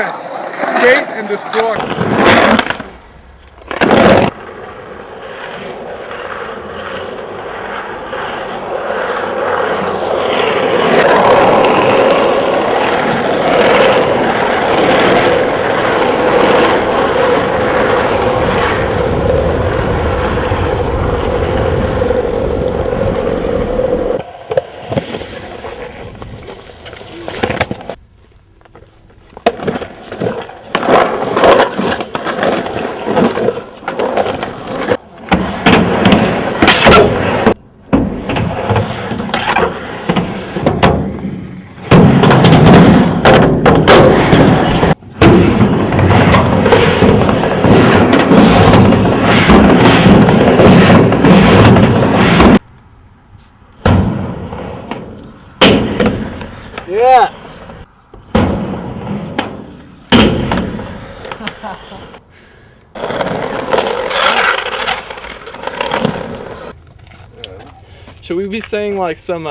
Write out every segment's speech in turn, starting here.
defense. Skate and destroy. Yeah. Should we be saying like some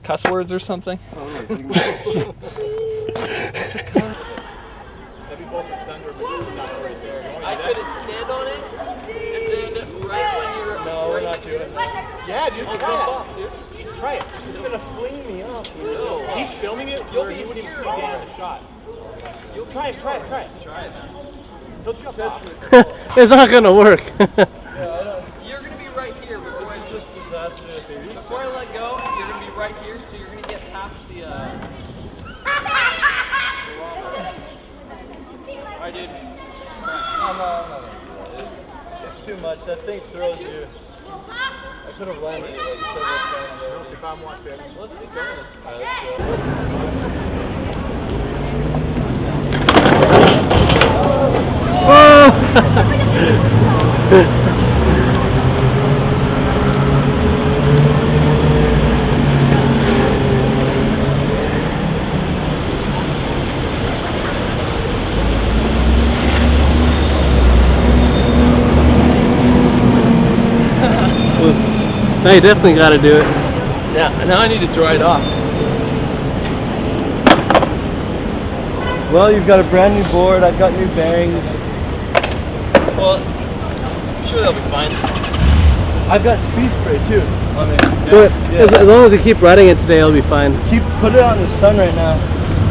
cuss words or something? I could stand on it and then right when you're... No, we're not doing that. Yeah, dude, Jump try off, it. dude. Try it. He's gonna fling me up. No. He's filming it. He wouldn't even see Dan in the shot. Try it. Try it, man. He'll jump off. It's not gonna work. You're going to be right here because This is just disastrous. before I let go, you're going to be right here, so you're going to get past the... Alright, dude. No. It's too much. That thing throws you. I could have landed it like several times. If I'm watching. Let's keep going. Alright, let's go. Now you definitely got to do it. Yeah, now I need to dry it off. Well, you've got a brand new board. I've got new bearings. Well, I'm sure they'll be fine. I've got speed spray too. I mean, But as long as you keep riding it today, it'll be fine. Put it on the sun right now.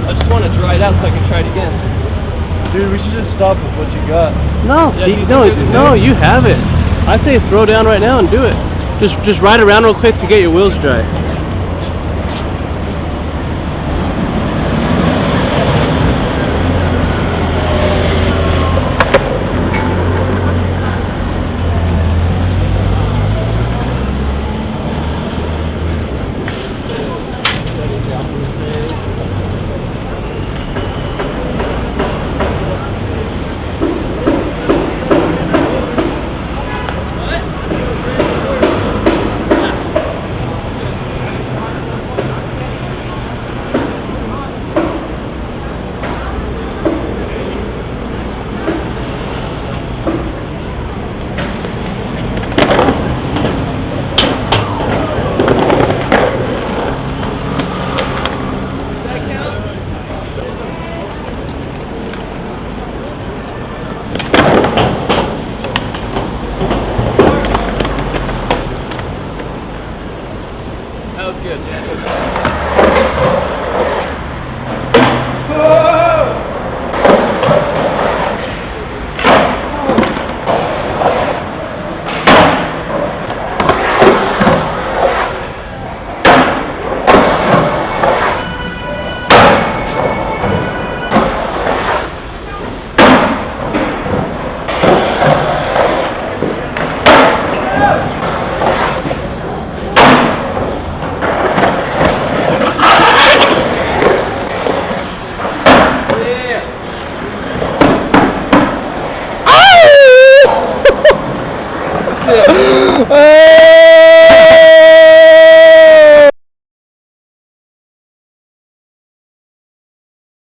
I just want to dry it out so I can try it again. Dude, we should just stop with what you got. No, Yeah, you no, think there's a no, you have it. I'd say throw down right now and do it. Just ride around real quick to get your wheels dry. That was good. Oh!